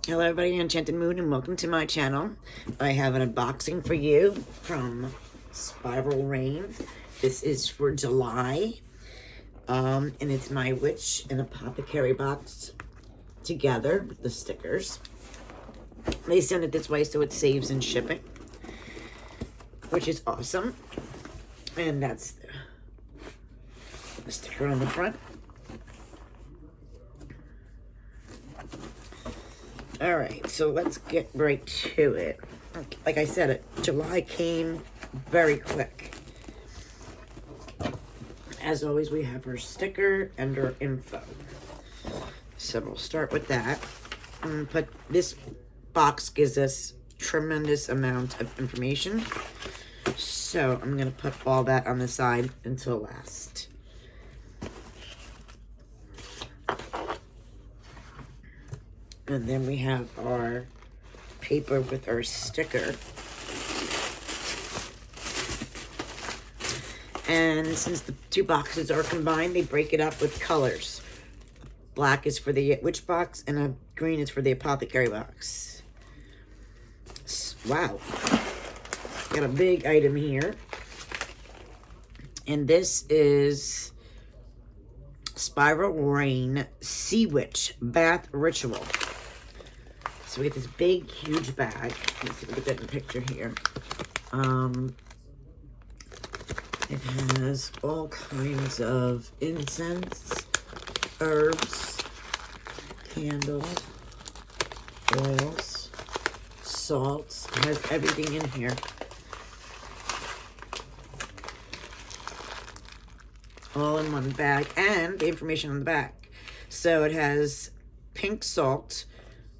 Hello everybody, Enchanted Moon, and welcome to my channel. I have an unboxing for you from SpiralRain. This is for July, and it's my Witch and Apothecary Box together with the stickers. They send it this way so it saves in shipping, which is awesome. And that's the sticker on the front. All right, so let's get right to it. Like I said, July came very quick. As always, we have our sticker and our info. So we'll start with that. But this box gives us tremendous amount of information. So I'm going to put all that on the side until last. And then we have our paper with our sticker. And since the two boxes are combined, they break it up with colors. Black is for the Witch box, and a green is for the Apothecary box. Wow. Got a big item here. And this is SpiralRain Sea Witch Bath Ritual. So we get this big, huge bag. Let's see if we get that in the picture here. It has all kinds of incense, herbs, candles, oils, salts. It has everything in here. All in one bag, and the information on the back. So it has pink salt,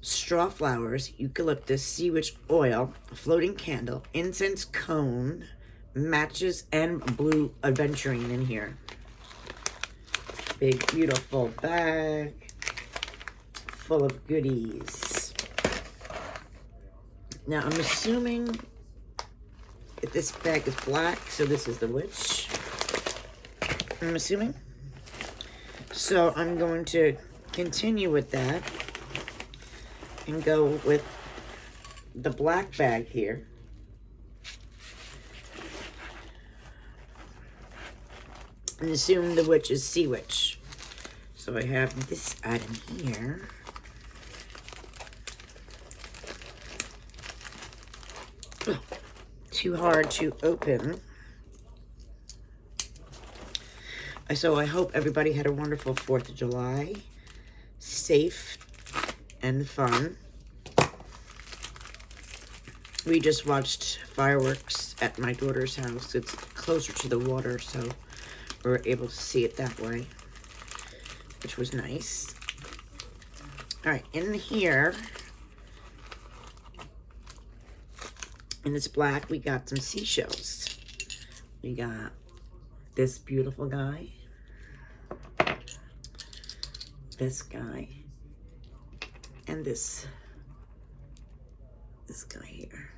straw flowers, eucalyptus, sea witch oil, a floating candle, incense cone, matches, and blue aventurine in here. Big, beautiful bag full of goodies. Now, I'm assuming that this bag is black, so this is the witch. I'm assuming. So I'm going to continue with that and go with the black bag here. And assume the witch is Sea Witch. So I have this item here. Oh, too hard to open. So I hope everybody had a wonderful 4th of July. Safe and fun. We just watched fireworks at my daughter's house. It's closer to the water, so we were able to see it that way, which was nice. All right, in here, in this black, we got some seashells. We got this beautiful guy, this guy, and this guy here.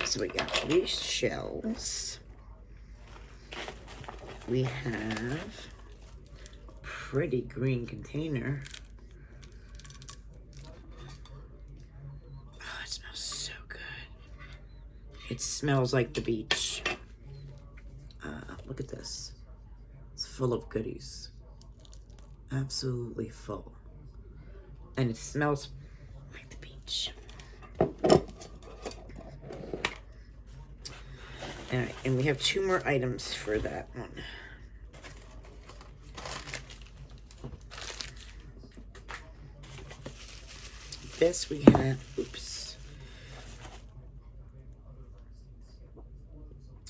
So we got these shells. We have a pretty green container. Oh, it smells so good. It smells like the beach. Look at this. It's full of goodies. Absolutely full. And it smells like the beach. Alright, and we have 2 more items for that one. This we have, oops,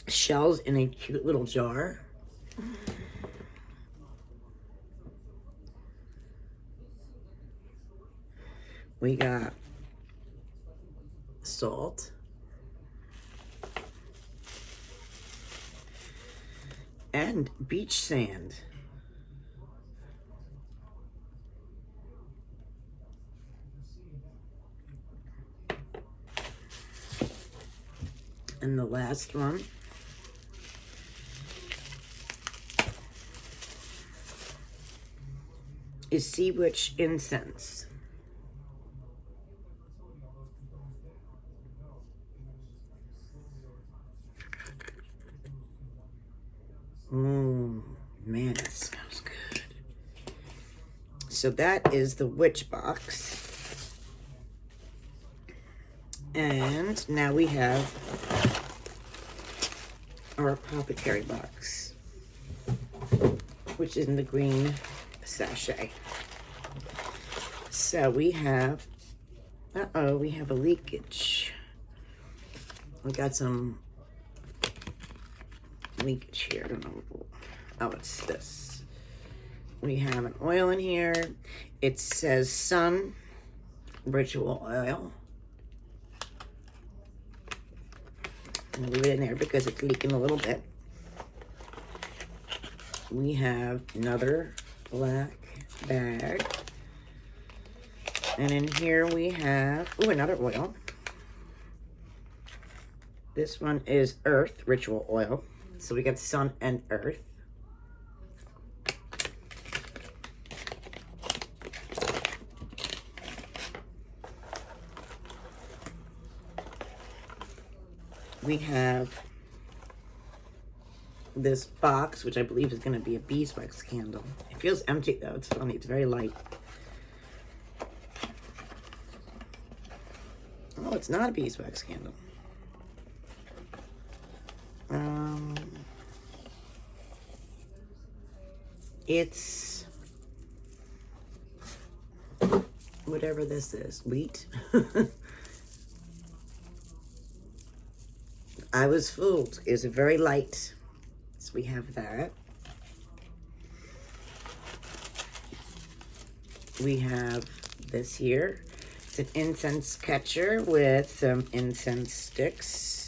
shells in a cute little jar. We got salt. And beach sand. And the last one is Sea Witch Incense. Man, that smells good. So that is the witch box. And now we have our apothecary box, which is in the green sachet. So we have, we have a leakage. We got some leakage here. I don't know. Oh, it's this. We have an oil in here. It says Sun Ritual Oil. I'm gonna leave it in there because it's leaking a little bit. We have another black bag. And in here we have, another oil. This one is Earth Ritual Oil. So we got Sun and Earth. We have this box, which I believe is going to be a beeswax candle. It feels empty though. It's funny. It's very light. Oh, it's not a beeswax candle. It's whatever this is. Wheat. I was fooled. It's very light. So we have that. We have this here. It's an incense catcher with some incense sticks.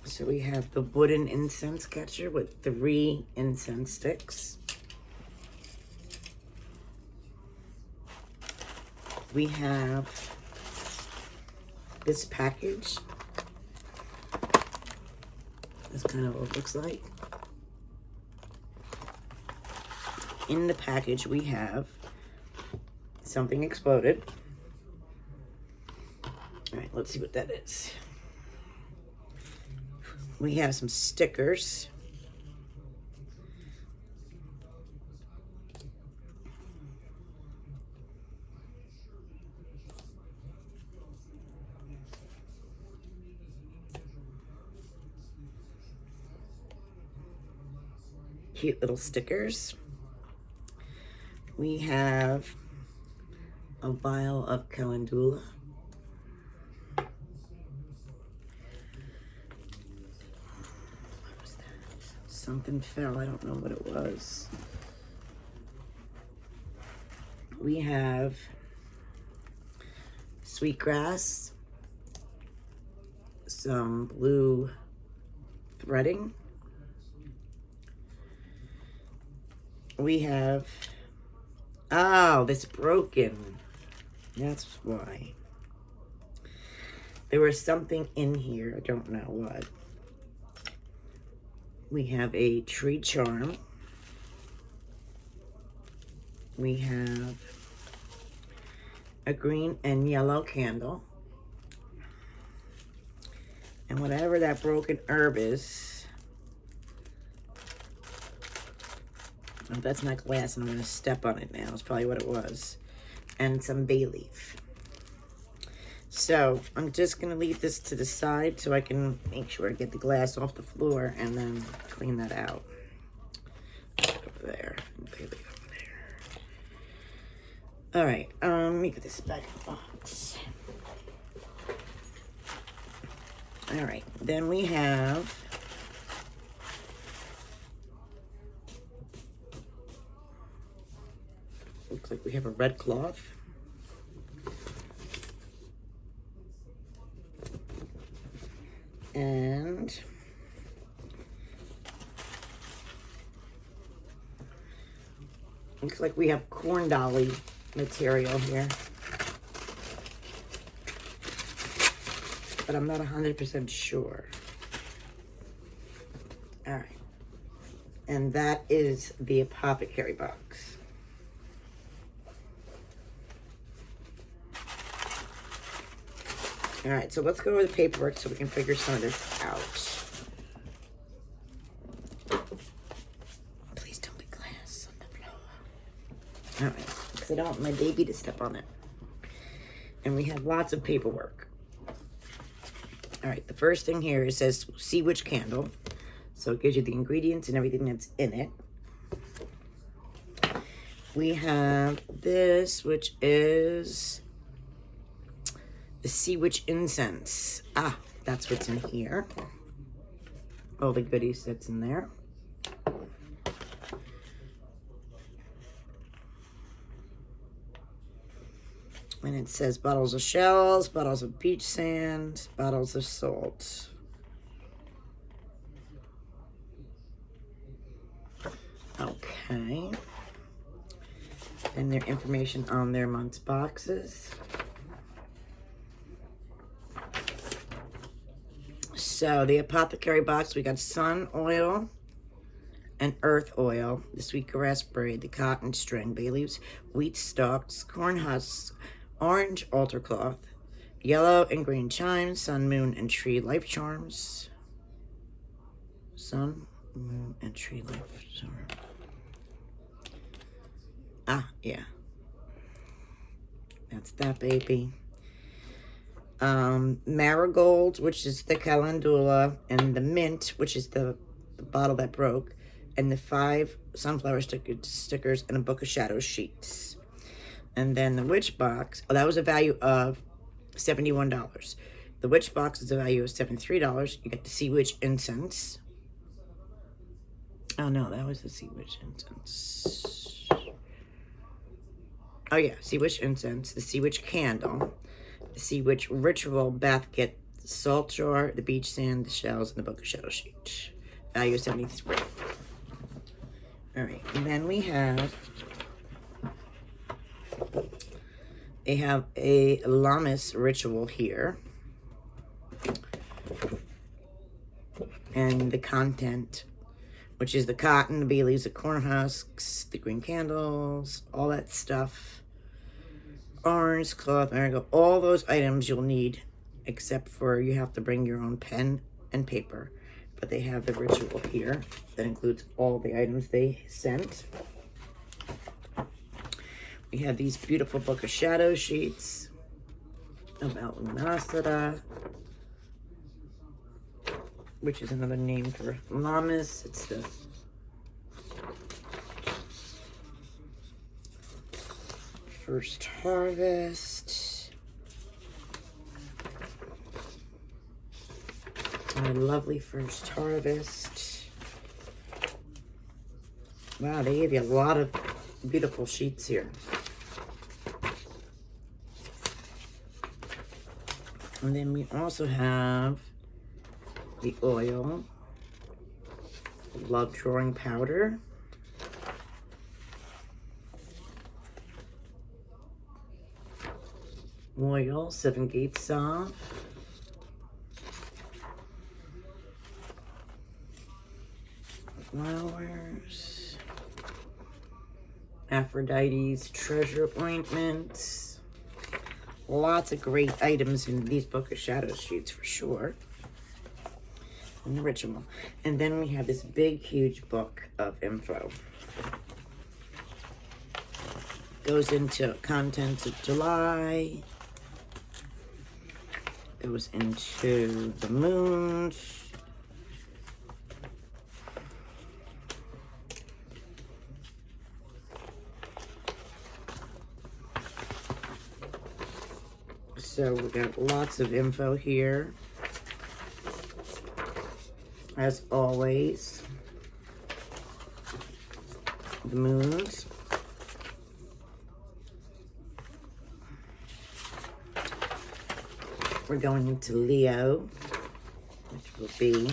So we have the wooden incense catcher with 3 incense sticks. We have this package. That's kind of what it looks like. In the package we have something exploded. All right, let's see what that is. We have some stickers. Cute little stickers. We have a vial of calendula. Something fell. I don't know what it was. We have sweetgrass, some blue threading. We have, oh, this broken. That's why. There was something in here. I don't know what. We have a tree charm. We have a green and yellow candle. And whatever that broken herb is. Oh, that's not glass, and I'm going to step on it now. It's probably what it was. And some bay leaf. So I'm just going to leave this to the side so I can make sure I get the glass off the floor and then clean that out. Over there. Okay, over there. All right. Let me put this back in the box. All right. Then we have looks like we have a red cloth. And looks like we have corn dolly material here. But I'm not 100% sure. All right. And that is the Apothecary Box. All right, so let's go over the paperwork so we can figure some of this out. Please don't be glass on the floor. All right, because I don't want my baby to step on it. And we have lots of paperwork. All right, the first thing here, it says Sea Witch Candle. So it gives you the ingredients and everything that's in it. We have this, which is the Sea Witch Incense. Ah, that's what's in here. All the goodies that's in there. And it says bottles of shells, bottles of beach sand, bottles of salt. Okay. And their information on their month's boxes. So the Apothecary Box, we got sun oil and earth oil, the sweetgrass braid, the cotton string, bay leaves, wheat stalks, corn husks, orange altar cloth, yellow and green chimes, sun, moon, and tree life charms. Sun, moon, and tree life charms. Ah, yeah. That's that baby. Marigold, which is the calendula, and the mint, which is the bottle that broke, and the 5 sunflower stickers, and a book of shadow sheets. And then the witch box, oh, that was a value of $71. The witch box is a value of $73. You get the Sea Witch Incense. Oh, no, that was the Sea Witch Incense. Oh, yeah, Sea Witch Incense, the Sea Witch Candle, the Sea Witch Ritual Bath Kit, the salt jar, the beach sand, the shells, and the book of shadow sheet. Value of $73. All right, and then we have, they have a Lammas ritual here. And the content, which is the cotton, the bay leaves, the corn husks, the green candles, all that stuff. Orange cloth, marigold, all those items you'll need, except for you have to bring your own pen and paper. But they have the ritual here that includes all the items they sent. We have these beautiful book of shadow sheets about Luminosity, which is another name for Lammas. It's the first harvest. Our lovely first harvest. Wow, they gave you a lot of beautiful sheets here. And then we also have the oil, love drawing powder, oil, 7 gate salve, flowers, Aphrodite's treasure ointments. Lots of great items in these book of shadow sheets for sure. And the ritual. And then we have this big, huge book of info. Goes into contents of July. Goes into the moons. So we got lots of info here. As always, the moons. We're going into Leo, which will be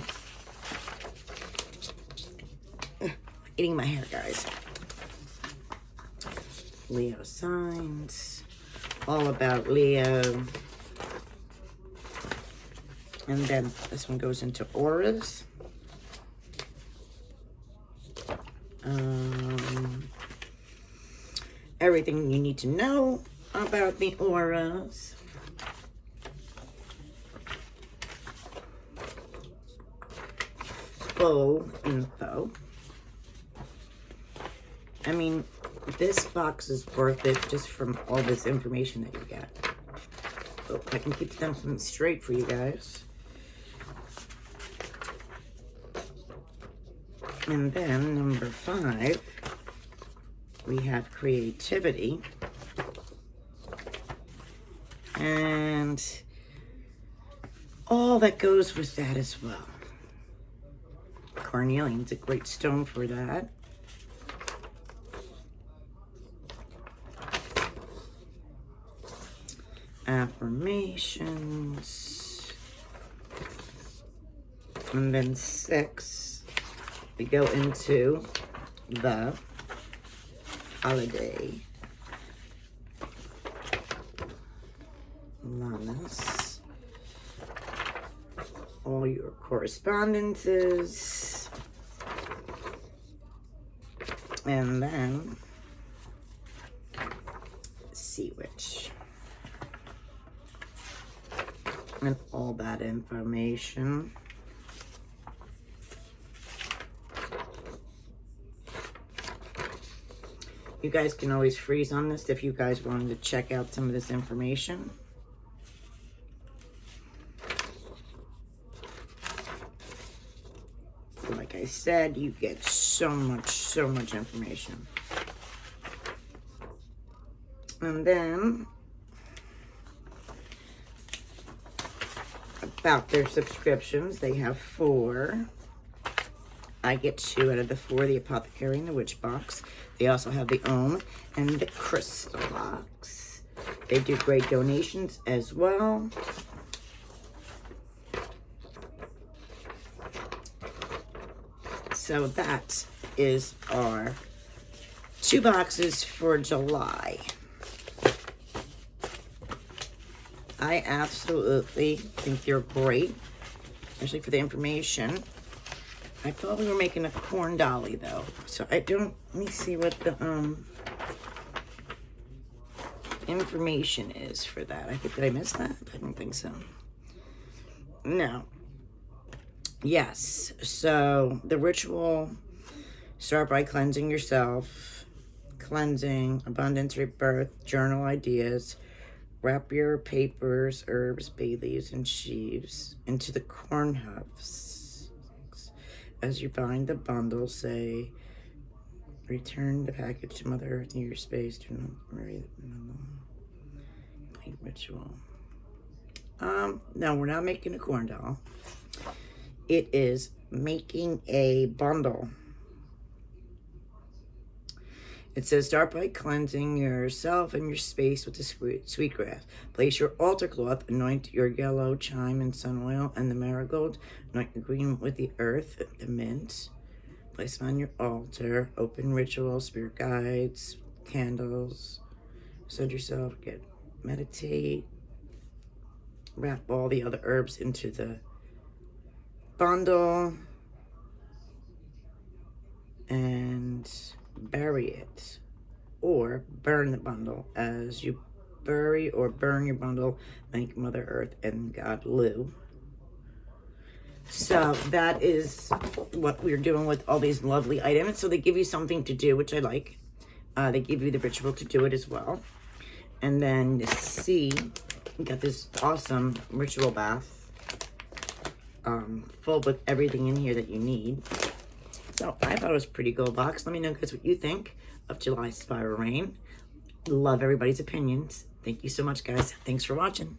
eating my hair, guys. Leo signs, all about Leo. And then this one goes into auras. Everything you need to know about the auras. Full info. I mean, this box is worth it just from all this information that you get. So I can keep them straight for you guys. And then number 5, we have creativity. And all that goes with that as well. Carnelian's a great stone for that. Affirmations. And then 6, we go into the holiday. Lamas. All your correspondences. And then Sea Witch. And all that information. You guys can always freeze on this if you guys wanted to check out some of this information. Like I said, you get so much information. And then about their subscriptions, they have 4. I get 2 out of the 4, the Apothecary and the Witch Box. They also have the Ohm and the Crystal Box. They do great donations as well. So that is our 2 boxes for July. I absolutely think they're great, especially for the information. I thought we were making a corn dolly though, so I don't. Let me see what the information is for that. Did I miss that? I don't think so. No. Yes. So the ritual: start by cleansing yourself, cleansing, abundance, rebirth, journal ideas. Wrap your papers, herbs, bay leaves, and sheaves into the corn husks. As you bind the bundle, say, return the package to Mother Earth in your space. Do not worry. Ritual. No, we're not making a corn doll. It is making a bundle. It says, start by cleansing yourself and your space with the sweetgrass. Place your altar cloth, anoint your yellow thyme and sun oil and the marigold. Anoint your green with the earth, the mint. Place them on your altar. Open ritual, spirit guides, candles. Send yourself, meditate. Wrap all the other herbs into the bundle. And bury it, or burn the bundle. As you bury or burn your bundle, thank Mother Earth and God Lu. So that is what we're doing with all these lovely items. So they give you something to do, which I like. They give you the ritual to do it as well. And then the sea, you got this awesome ritual bath, full with everything in here that you need. So I thought it was a pretty cool box. Let me know guys what you think of July SpiralRain. Love everybody's opinions. Thank you so much, guys. Thanks for watching.